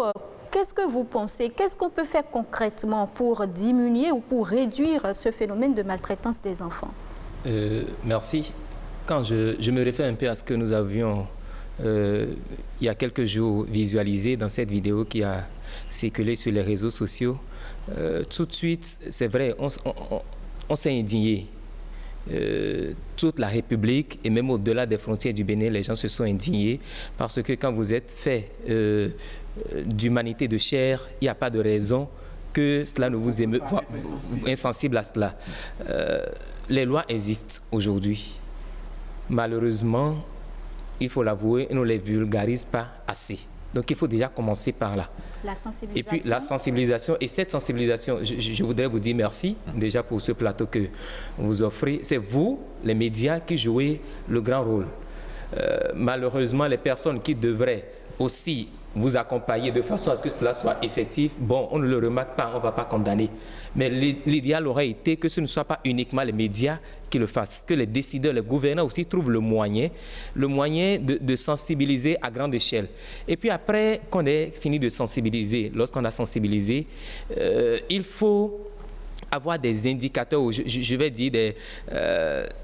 qu'est-ce que vous pensez? Qu'est-ce qu'on peut faire concrètement pour diminuer ou pour réduire ce phénomène de maltraitance des enfants? Merci. Quand je me réfère un peu à ce que nous avions il y a quelques jours visualisé dans cette vidéo qui a circulé sur les réseaux sociaux. Tout de suite, c'est vrai, on s'est indigné. Toute la République et même au-delà des frontières du Bénin, les gens se sont indignés parce que quand vous êtes fait d'humanité de chair, il n'y a pas de raison que cela ne vous émeut, insensible à cela. Les lois existent aujourd'hui. Malheureusement, il faut l'avouer, on ne les vulgarise pas assez. Donc il faut déjà commencer par là. La sensibilisation. Et puis la sensibilisation, et cette sensibilisation, je voudrais vous dire merci déjà pour ce plateau que vous offrez. C'est vous, les médias, qui jouez le grand rôle. Malheureusement, les personnes qui devraient aussi vous accompagner de façon à ce que cela soit effectif, bon, on ne le remarque pas, on ne va pas condamner. Mais l'idéal aurait été que ce ne soit pas uniquement les médias qui le fassent, que les décideurs, les gouvernants aussi trouvent le moyen de sensibiliser à grande échelle. Et puis après qu'on ait fini de sensibiliser, lorsqu'on a sensibilisé, il faut avoir des indicateurs, je vais dire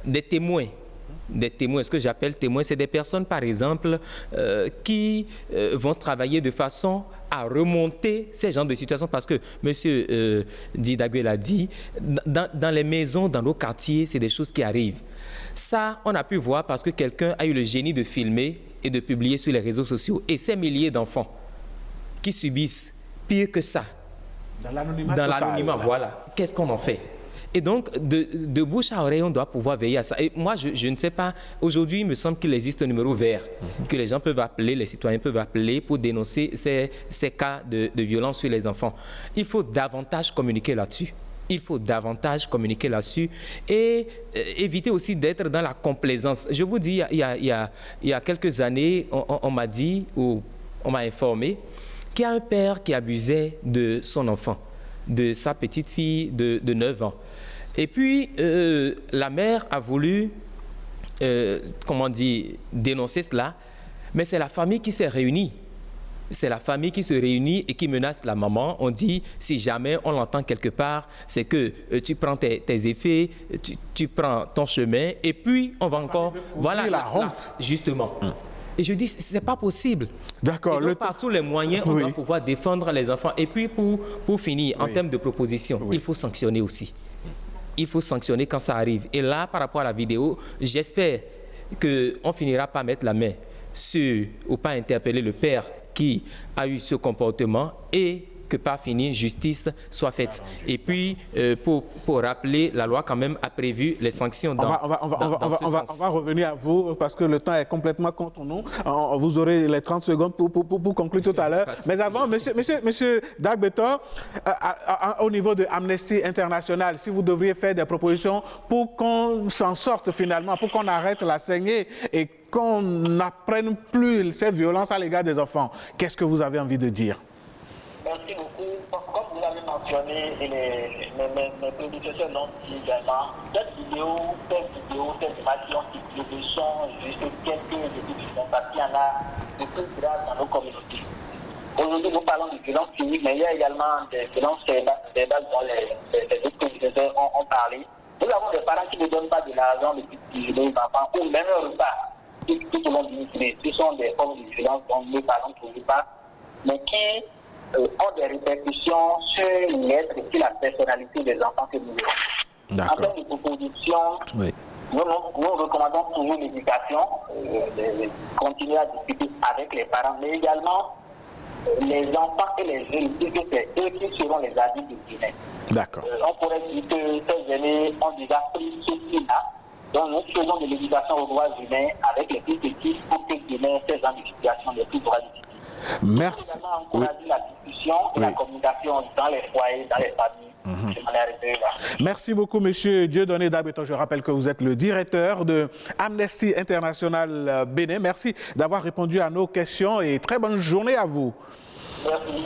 des témoins. Des témoins, ce que j'appelle témoins, c'est des personnes, par exemple, qui vont travailler de façon à remonter ces genres de situations parce que M. Didagbe l'a dit, dans les maisons, dans nos quartiers, c'est des choses qui arrivent. Ça, on a pu voir parce que quelqu'un a eu le génie de filmer et de publier sur les réseaux sociaux. Et ces milliers d'enfants qui subissent pire que ça, dans l'anonymat, voilà, qu'est-ce qu'on en fait? Et donc, de bouche à oreille, on doit pouvoir veiller à ça. Et moi, je ne sais pas, aujourd'hui, il me semble qu'il existe un numéro vert que les gens peuvent appeler, les citoyens peuvent appeler pour dénoncer ces cas de violence sur les enfants. Il faut davantage communiquer là-dessus. Il faut davantage communiquer là-dessus et éviter aussi d'être dans la complaisance. Je vous dis, il y a quelques années, on m'a dit, ou on m'a informé, qu'il y a un père qui abusait de son enfant, de sa petite fille de 9 ans. Et puis, la mère a voulu, dénoncer cela, mais c'est la famille qui s'est réunie. C'est la famille qui se réunit et qui menace la maman. On dit, si jamais on l'entend quelque part, c'est que tu prends tes effets, tu prends ton chemin, et puis on va encore... Voilà la honte. Justement. Et je dis, ce n'est pas possible. D'accord. Par tous les moyens, on doit pouvoir défendre les enfants. Et puis, pour finir, en termes de proposition, il faut sanctionner aussi. Il faut sanctionner quand ça arrive. Et là, par rapport à la vidéo, j'espère qu'on finira par mettre la main sur, ou pas interpeller le père qui a eu ce comportement et que par finir, justice soit faite. Et puis, pour rappeler, la loi quand même a prévu les sanctions dans ce sens. On va revenir à vous parce que le temps est complètement contre nous. Vous aurez les 30 secondes pour conclure tout à l'heure. Mais avant, monsieur Dagbetor, au niveau de Amnesty International, si vous devriez faire des propositions pour qu'on s'en sorte finalement, pour qu'on arrête la saignée et qu'on n'apprenne plus ces violences à l'égard des enfants, qu'est-ce que vous avez envie de dire? Merci beaucoup. Comme vous l'avez mentionné, et mes prédécesseurs l'ont dit également, cette vidéo, cette image qui ont circulé sont juste quelques études parce qu'il y en a de plus graves dans nos communautés. Aujourd'hui, nous parlons de violences physiques, mais il y a également des violences verbales dont les autres prédécesseurs ont parlé. Nous avons des parents qui ne donnent pas de l'argent depuis les enfants ou même un repas tout au long d'une journée. Ce sont des formes de violence dont nous ne parlons toujours pas, mais qui ont des répercussions sur l'être et sur la personnalité des enfants que nous avons. En termes de proposition, nous recommandons toujours l'éducation, continuer à discuter avec les parents, mais également les enfants et les jeunes, puisque c'est eux qui seront les adultes du Bénin. D'accord. On pourrait dire que ces années ont déjà pris ce qui-là. Donc nous faisons de l'éducation aux droits humains avec les plus petits pour que demain ces gens de situation les plus droits humains. Merci. On a dit la discussion et la communication dans les foyers, dans les familles. Merci beaucoup, monsieur Dieudonné Dagbetor. Je rappelle que vous êtes le directeur de Amnesty International Bénin. Merci d'avoir répondu à nos questions et très bonne journée à vous. Merci.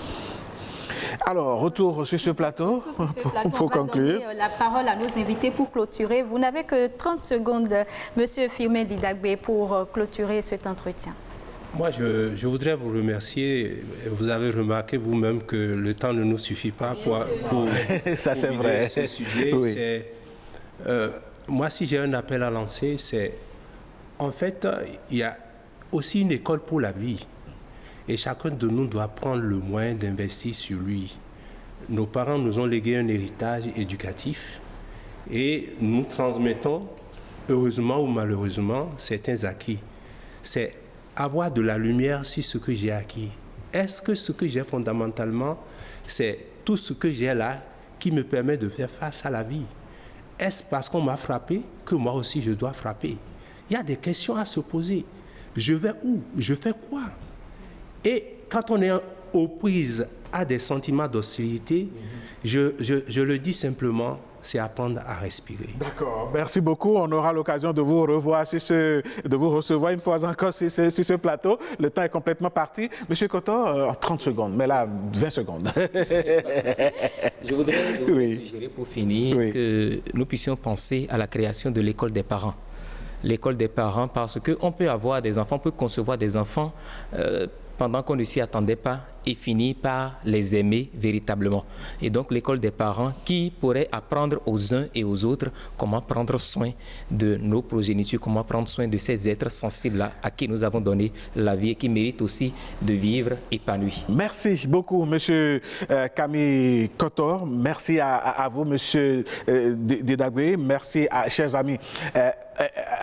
Alors, retour sur ce plateau pour conclure. Donner la parole à nos invités pour clôturer. Vous n'avez que 30 secondes, monsieur Firmin Didagbe, pour clôturer cet entretien. Moi, je voudrais vous remercier. Vous avez remarqué vous-même que le temps ne nous suffit pas pour ça, c'est vrai. Ce sujet. Oui. Moi, si j'ai un appel à lancer, c'est... En fait, il y a aussi une école pour la vie. Et chacun de nous doit prendre le moyen d'investir sur lui. Nos parents nous ont légué un héritage éducatif et nous transmettons, heureusement ou malheureusement, certains acquis. C'est avoir de la lumière sur ce que j'ai acquis. Est-ce que ce que j'ai fondamentalement, c'est tout ce que j'ai là qui me permet de faire face à la vie? Est-ce parce qu'on m'a frappé que moi aussi je dois frapper? Il y a des questions à se poser. Je vais où? Je fais quoi? Et quand on est aux prises à des sentiments d'hostilité, je le dis simplement, c'est apprendre à respirer. D'accord, merci beaucoup. On aura l'occasion de vous revoir de vous recevoir une fois encore sur ce plateau. Le temps est complètement parti. Monsieur Kotor, en 30 secondes, mais là, 20 secondes. Je voudrais suggérer pour finir que nous puissions penser à la création de l'école des parents. L'école des parents, parce qu'on peut avoir des enfants, on peut concevoir des enfants pendant qu'on ne s'y attendait pas et finir par les aimer véritablement. Et donc l'école des parents qui pourrait apprendre aux uns et aux autres comment prendre soin de nos progénitures, comment prendre soin de ces êtres sensibles-là à qui nous avons donné la vie et qui méritent aussi de vivre épanouis. Merci beaucoup, Monsieur Camille Kotor. Merci à vous, Monsieur Didagwe. Merci, chers amis.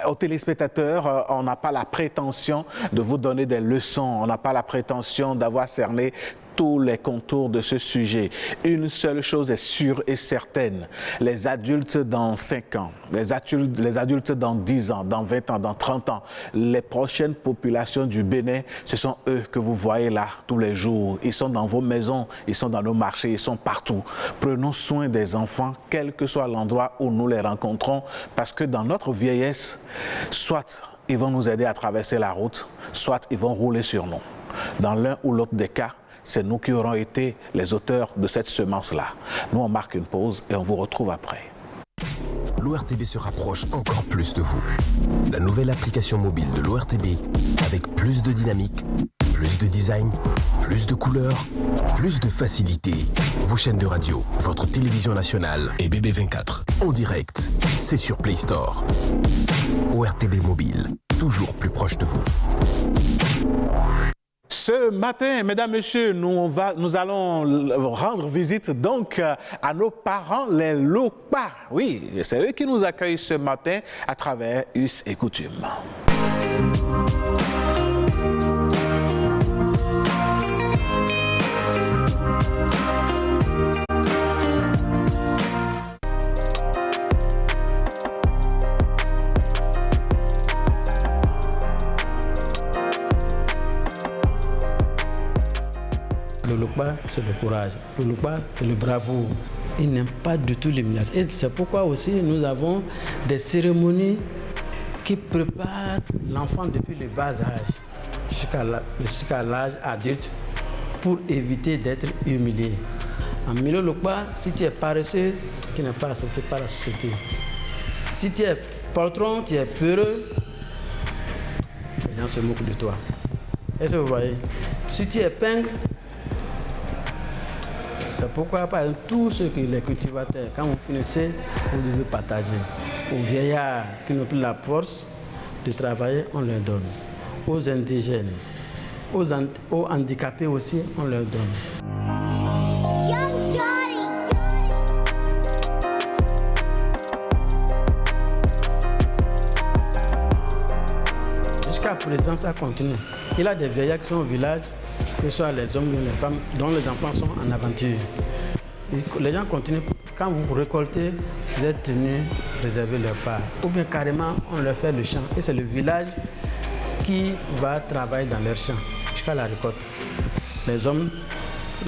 Aux téléspectateurs, on n'a pas la prétention de vous donner des leçons, on n'a pas la prétention d'avoir cerné tous les contours de ce sujet. Une seule chose est sûre et certaine, les adultes dans 5 ans, les adultes dans 10 ans, dans 20 ans, dans 30 ans, les prochaines populations du Bénin, ce sont eux que vous voyez là tous les jours. Ils sont dans vos maisons, ils sont dans nos marchés, ils sont partout. Prenons soin des enfants, quel que soit l'endroit où nous les rencontrons, parce que dans notre vieillesse, soit ils vont nous aider à traverser la route, soit ils vont rouler sur nous. Dans l'un ou l'autre des cas, c'est nous qui aurons été les auteurs de cette semence-là. Nous, on marque une pause et on vous retrouve après. L'ORTB se rapproche encore plus de vous. La nouvelle application mobile de l'ORTB, avec plus de dynamique, plus de design, plus de couleurs, plus de facilité. Vos chaînes de radio, votre télévision nationale et BB24 en direct, c'est sur Play Store. ORTB Mobile, toujours plus proche de vous. Ce matin, mesdames, messieurs, nous allons rendre visite donc à nos parents, les Lokpa. Oui, c'est eux qui nous accueillent ce matin à travers Us et Coutumes. Le Lokpa, c'est le courage. Le Lokpa, c'est le bravoure. Il n'aime pas du tout l'humiliation. Et c'est pourquoi aussi nous avons des cérémonies qui préparent l'enfant depuis le bas âge jusqu'à l'âge adulte pour éviter d'être humilié. En milieu Lokpa, si tu es paresseux, tu n'es pas accepté par la société. Si tu es poltron, tu es peureux, les gens se moquent de toi. Est-ce que vous voyez? Si tu es pingre, c'est pourquoi, par exemple, tous ceux qui les cultivateurs, quand vous finissez, vous devez partager. Aux vieillards qui n'ont plus la force de travailler, on leur donne. Aux indigènes, aux handicapés aussi, on leur donne. Jusqu'à présent, ça continue. Il y a des vieillards qui sont au village, que ce soit les hommes ou les femmes, dont les enfants sont en aventure. Les gens continuent. Quand vous récoltez, vous êtes tenus de réserver leur part. Ou bien carrément, on leur fait le champ. Et c'est le village qui va travailler dans leur champ jusqu'à la récolte. Les hommes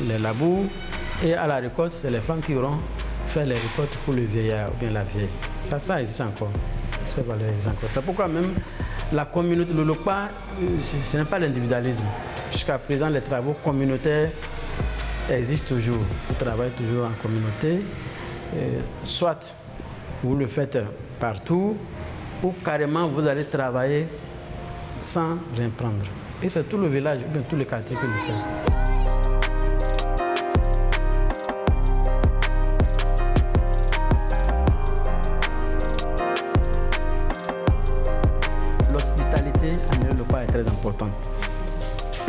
les labourent et à la récolte, c'est les femmes qui auront fait les récoltes pour le vieillard ou bien la vieille. Ça existe encore. Ça existe encore. C'est pourquoi même la communauté, le Lokpa, ce n'est pas l'individualisme. Jusqu'à présent, les travaux communautaires existent toujours. Vous travaillez toujours en communauté. Soit vous le faites partout, ou carrément vous allez travailler sans rien prendre. Et c'est tout le village, ou bien tous les quartiers qui le font.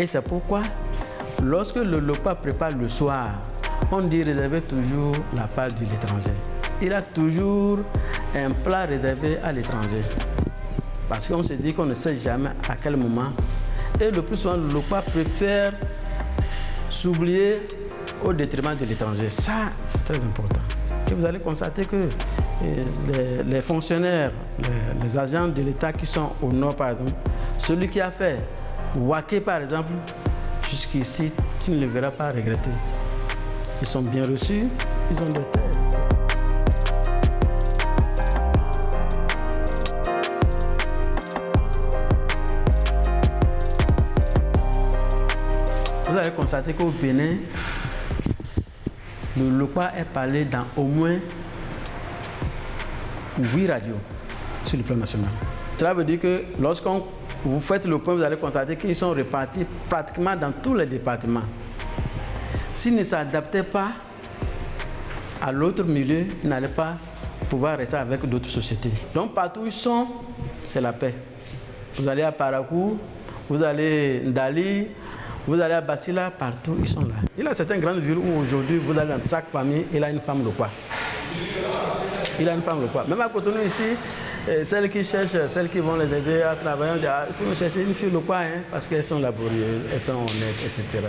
Et c'est pourquoi, lorsque le repas prépare le soir, on dit réserver toujours la part de l'étranger. Il a toujours un plat réservé à l'étranger. Parce qu'on se dit qu'on ne sait jamais à quel moment. Et le plus souvent, le repas préfère s'oublier au détriment de l'étranger. Ça, c'est très important. Et vous allez constater que les fonctionnaires, les agents de l'État qui sont au nord, par exemple, celui qui a fait Waké, par exemple, jusqu'ici, tu ne le verras pas regretter. Ils sont bien reçus, ils ont de terres. Vous allez constater qu'au Bénin, le Lokpa est parlé dans au moins 8 radios sur le plan national. Cela veut dire que lorsque vous faites le point, vous allez constater qu'ils sont répartis pratiquement dans tous les départements. S'ils ne s'adaptaient pas à l'autre milieu, ils n'allaient pas pouvoir rester avec d'autres sociétés. Donc partout où ils sont, c'est la paix. Vous allez à Parakou, vous allez à Ndali, vous allez à Basila, partout ils sont là. Il y a certaines grandes villes où aujourd'hui, vous allez dans chaque famille, il a une femme Lokpa. Il a une femme Lokpa. Même à Cotonou ici, celles qui cherchent, celles qui vont les aider à travailler, on dit, il faut me chercher une fille Lokpa, hein, parce qu'elles sont laborieuses, elles sont honnêtes, etc.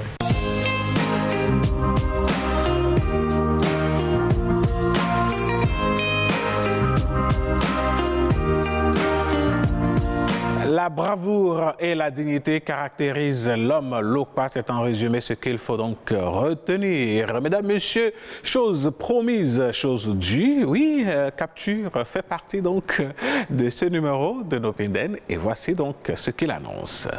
La bravoure et la dignité caractérisent l'homme Lokpa. C'est en résumé ce qu'il faut donc retenir. Mesdames, Messieurs, chose promise, chose due. Oui, Capture fait partie donc de ce numéro de Nopenden. Et voici donc ce qu'il annonce.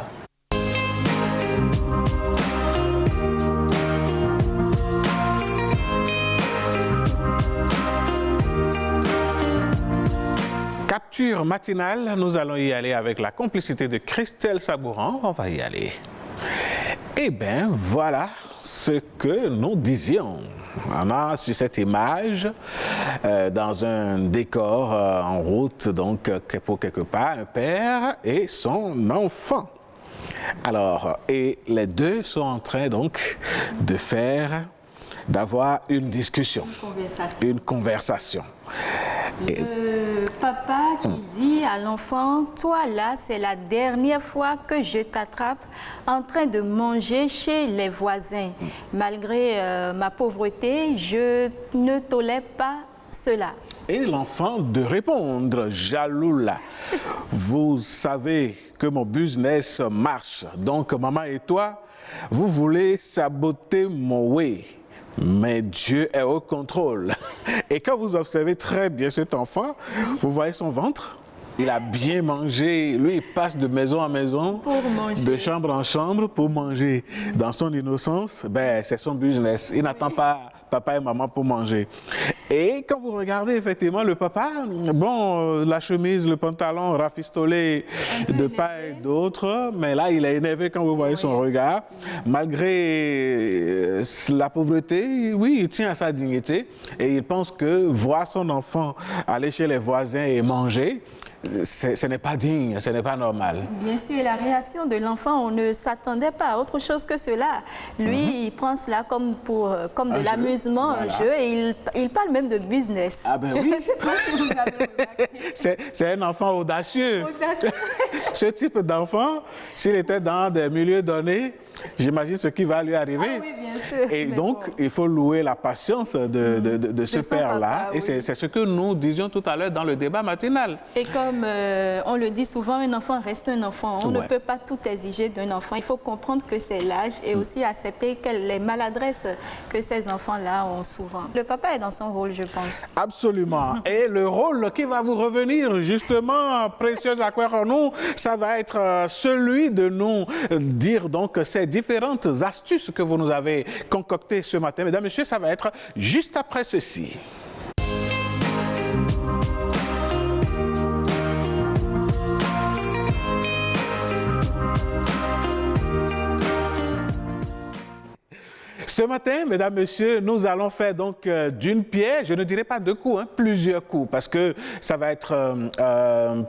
Capture matinale, nous allons y aller avec la complicité de Christelle Sabouran. On va y aller. Eh bien, voilà ce que nous disions. On a sur cette image, dans un décor en route, donc pour quelque part, un père et son enfant. Alors, et les deux sont en train donc d'avoir une discussion, une conversation. Le papa qui dit à l'enfant, toi là, c'est la dernière fois que je t'attrape en train de manger chez les voisins. Malgré ma pauvreté, je ne tolère pas cela. Et l'enfant de répondre, jaloux là, vous savez que mon business marche, donc maman et toi, vous voulez saboter mon way. Mais Dieu est au contrôle. Et quand vous observez très bien cet enfant, vous voyez son ventre. Il a bien mangé. Lui, il passe de maison en maison, de chambre en chambre pour manger. Dans son innocence, ben, c'est son business. Il n'attend pas papa et maman pour manger. Et quand vous regardez effectivement le papa, bon, la chemise, le pantalon rafistolé de part et d'autre, mais là, il est énervé quand vous voyez son regard. Malgré la pauvreté, oui, il tient à sa dignité et il pense que voir son enfant aller chez les voisins et manger, ce n'est pas digne, ce n'est pas normal. Bien sûr, la réaction de l'enfant, on ne s'attendait pas à autre chose que cela. Lui, il prend cela comme de l'amusement, un jeu, et il parle même de business. Ah ben oui. C'est un enfant audacieux. Ce type d'enfant, s'il était dans des milieux donnés, j'imagine ce qui va lui arriver. Ah oui, bien sûr. Et donc, il faut louer la patience de ce père-là. Et c'est ce que nous disions tout à l'heure dans le débat matinal. Et comme on le dit souvent, un enfant reste un enfant. On ne peut pas tout exiger d'un enfant. Il faut comprendre que c'est l'âge et aussi accepter les maladresses que ces enfants-là ont souvent. Le papa est dans son rôle, je pense. Absolument. Et le rôle qui va vous revenir, justement, précieuse Aquaronou, ça va être celui de nous dire donc ces différentes astuces que vous nous avez concoctées ce matin. Mesdames, Messieurs, ça va être juste après ceci. Ce matin, mesdames, messieurs, nous allons faire donc d'une pierre, je ne dirais pas deux coups, plusieurs coups, parce que ça va être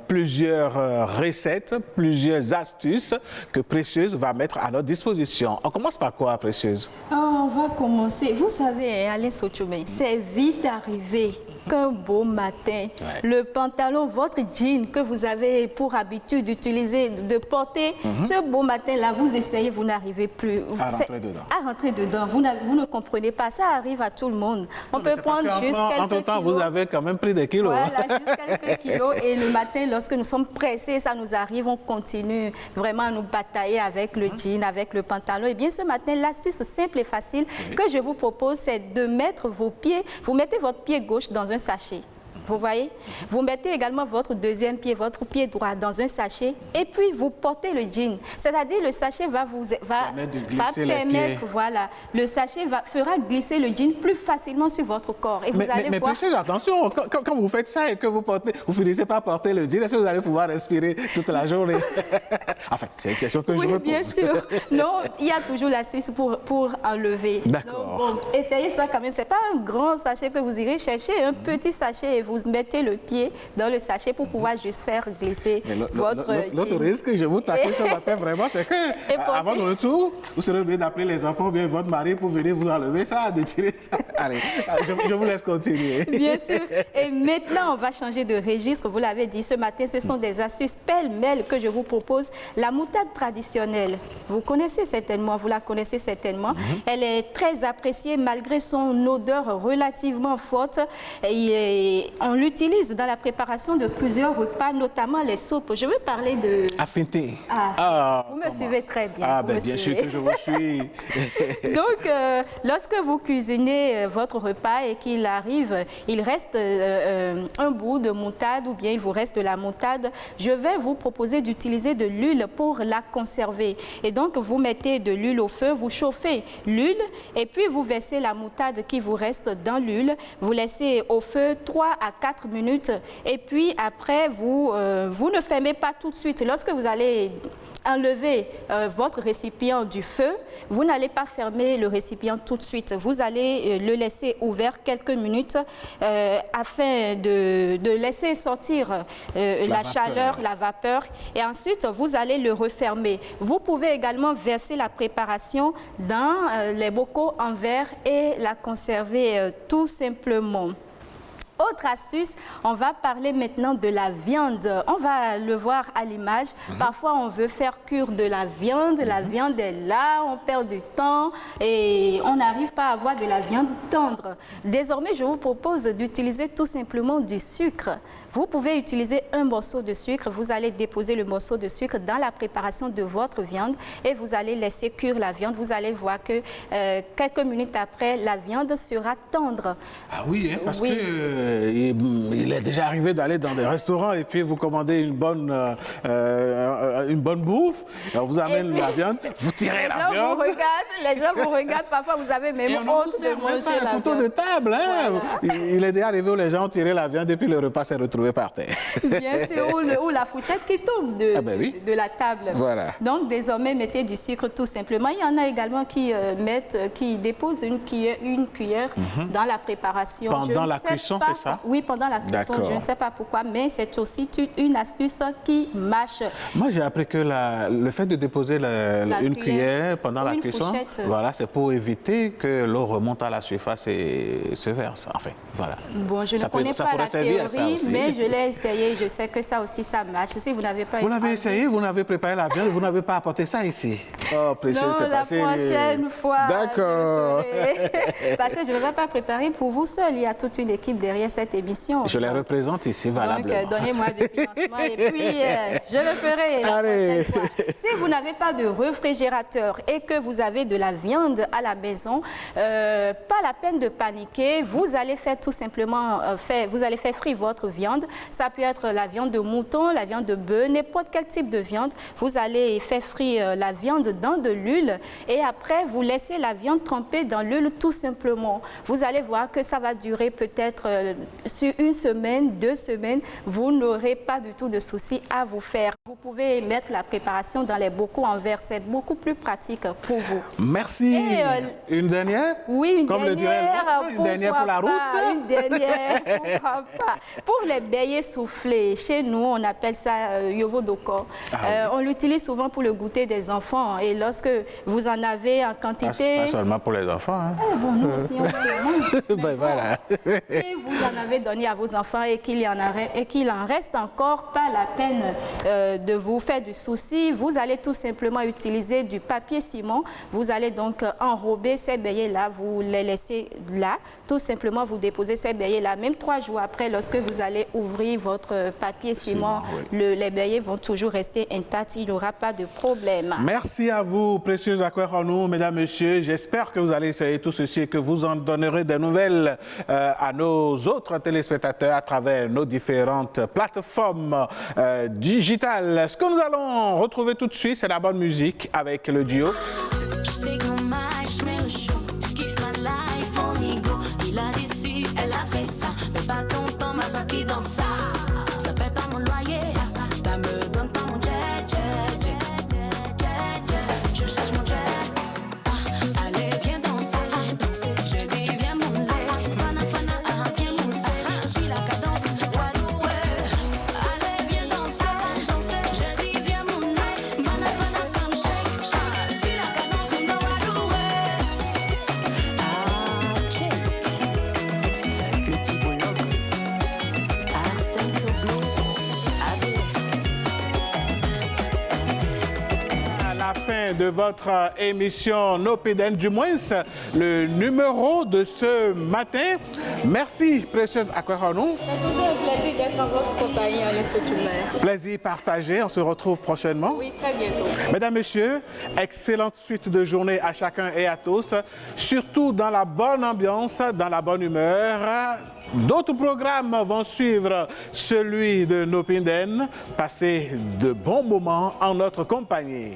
plusieurs recettes, plusieurs astuces que Précieuse va mettre à notre disposition. On commence par quoi, Précieuse? On va commencer. Vous savez, Alain Sochoumé, c'est vite arrivé qu'un beau matin, le pantalon, votre jean que vous avez pour habitude d'utiliser, de porter, ce beau matin-là, vous essayez, vous n'arrivez plus à rentrer dedans. À rentrer dedans. Vous ne comprenez pas. Ça arrive à tout le monde. On peut prendre juste quelques kilos. Entre-temps, vous avez quand même pris des kilos. Voilà, juste quelques kilos. Et le matin, lorsque nous sommes pressés, ça nous arrive, on continue vraiment à nous batailler avec le jean, avec le pantalon. Et bien, ce matin, l'astuce simple et facile que je vous propose, c'est de mettre vos pieds, vous mettez votre pied gauche dans un sachet. Vous voyez? Vous mettez également votre deuxième pied, votre pied droit dans un sachet et puis vous portez le jean. C'est-à-dire le sachet va permettre, voilà, le sachet fera glisser le jean plus facilement sur votre corps. Et vous allez voir... Précieuse, attention, quand vous faites ça et que vous finissez par porter le jean, est-ce que vous allez pouvoir respirer toute la journée? Enfin, c'est une question que je me pose. Oui, bien sûr. Non, il y a toujours l'astuce pour enlever. D'accord. Bon, essayez ça quand même. Ce n'est pas un grand sachet que vous irez chercher, un petit sachet et vous mettez le pied dans le sachet pour pouvoir juste faire glisser votre jean. L'autre risque que je vous tape ce matin vraiment, c'est qu'avant le retour, vous serez obligé d'appeler les enfants ou bien votre mari pour venir vous enlever ça, de tirer ça. Allez, je vous laisse continuer. Bien sûr. Et maintenant, on va changer de registre. Vous l'avez dit ce matin, ce sont des astuces pêle-mêle que je vous propose. La moutarde traditionnelle, vous connaissez certainement, vous la connaissez certainement. Elle est très appréciée malgré son odeur relativement forte. Et on l'utilise dans la préparation de plusieurs repas, notamment les soupes. Je veux parler de... Affinité. Vous me suivez très bien. Bien sûr que je vous suis. Donc, lorsque vous cuisinez votre repas et qu'il arrive, il reste un bout de moutarde ou bien il vous reste de la moutarde, je vais vous proposer d'utiliser de l'huile pour la conserver. Et donc, vous mettez de l'huile au feu, vous chauffez l'huile et puis vous versez la moutarde qui vous reste dans l'huile. Vous laissez au feu 3 à 4 minutes et puis après, vous ne fermez pas tout de suite. Lorsque vous allez enlever votre récipient du feu, vous n'allez pas fermer le récipient tout de suite. Vous allez le laisser ouvert quelques minutes afin de laisser sortir la chaleur, la vapeur. Et ensuite, vous allez le refermer. Vous pouvez également verser la préparation dans les bocaux en verre et la conserver tout simplement. Autre astuce, on va parler maintenant de la viande. On va le voir à l'image. Parfois, on veut faire cuire de la viande est là, on perd du temps et on n'arrive pas à avoir de la viande tendre. Désormais, je vous propose d'utiliser tout simplement du sucre. Vous pouvez utiliser un morceau de sucre. Vous allez déposer le morceau de sucre dans la préparation de votre viande et vous allez laisser cuire la viande. Vous allez voir que quelques minutes après, la viande sera tendre. Ah oui, parce que il est déjà arrivé d'aller dans des restaurants et puis vous commandez une bonne bouffe. On vous amène la viande, vous tirez la viande. Les gens vous regardent. Parfois, vous avez même honte de manger la viande. Un couteau de table. Hein? Voilà. Il est déjà arrivé où les gens ont tiré la viande et puis le repas s'est retrouvé par terre. Bien sûr, ou la fourchette qui tombe de la table. Voilà. Donc, désormais, mettez du sucre tout simplement. Il y en a également qui déposent une cuillère dans la préparation. Pendant la cuisson, c'est ça? Oui, pendant la cuisson. Je ne sais pas pourquoi, mais c'est aussi une astuce qui marche. Moi, j'ai appris que le fait de déposer une cuillère pendant la cuisson, voilà, c'est pour éviter que l'eau remonte à la surface et se verse. Enfin, voilà. Bon, je ne connais pas la théorie, mais je l'ai essayé. Je sais que ça aussi, ça marche. Si vous n'avez pas... Vous l'avez essayé, vous n'avez préparé la viande, vous n'avez pas apporté ça ici. Oh, Précieuse, c'est passé. Non, la prochaine fois. D'accord. Parce que je ne vais pas préparer pour vous seul. Il y a toute une équipe derrière cette émission. Je les représente ici valablement. Donc, donnez-moi du financement et puis je le ferai la prochaine fois. Si vous n'avez pas de réfrigérateur et que vous avez de la viande à la maison, pas la peine de paniquer. Vous allez faire tout simplement, vous allez faire frire votre viande. Ça peut être la viande de mouton, la viande de bœuf, n'importe quel type de viande. Vous allez faire frire la viande dans de l'huile et après, vous laissez la viande tremper dans l'huile tout simplement. Vous allez voir que ça va durer peut-être sur une semaine, 2 semaines. Vous n'aurez pas du tout de souci à vous faire. Vous pouvez mettre la préparation dans les bocaux en verre, c'est beaucoup plus pratique pour vous. Merci. Et, une dernière? Oui, une comme dernière. Une dernière pour la route? Une dernière, pourquoi pas. Pour les beignets soufflés, chez nous, on appelle ça yovodoko. On l'utilise souvent pour le goûter des enfants. Et lorsque vous en avez en quantité... Pas seulement pour les enfants. Hein. Bon, nous aussi, on le mange. Voilà. Si vous en avez donné à vos enfants et qu'il en reste encore, pas la peine de vous faire du souci. Vous allez tout simplement utiliser du papier ciment. Vous allez donc enrober ces beignets-là, vous les laissez là. Tout simplement, vous déposez ces beignets-là. Même 3 jours après, lorsque vous allez ouvrir votre papier ciment, les beignets vont toujours rester intacts. Il n'y aura pas de problème. Merci à vous, précieux Akweronou, mesdames, messieurs. J'espère que vous allez essayer tout ceci et que vous en donnerez des nouvelles à nos autres téléspectateurs à travers nos différentes plateformes digitales. Ce que nous allons retrouver tout de suite, c'est la bonne musique avec le duo. Il a décidé, elle a fait ça, mais pas ton temps, ma soeur qui danse ça. Ça paie pas mon loyer, ça me donne pas mon jet. Je cherche mon jet. Allez, viens danser. Je dis, viens mon lait. Fana, viens mousser. Suis la cadence, waloué. Allez, viens danser. Je dis, viens mon lait. Fana, comme shake. Suis la cadence, on doit waloué. Fin de votre émission Nopiden, du moins le numéro de ce matin. Merci, précieuse Akweronou. C'est toujours un plaisir d'être en votre compagnie, L'Institut Mère. Plaisir partagé, on se retrouve prochainement. Oui, très bientôt. Mesdames, Messieurs, excellente suite de journée à chacun et à tous, surtout dans la bonne ambiance, dans la bonne humeur. D'autres programmes vont suivre celui de Nopiden. Passez de bons moments en notre compagnie.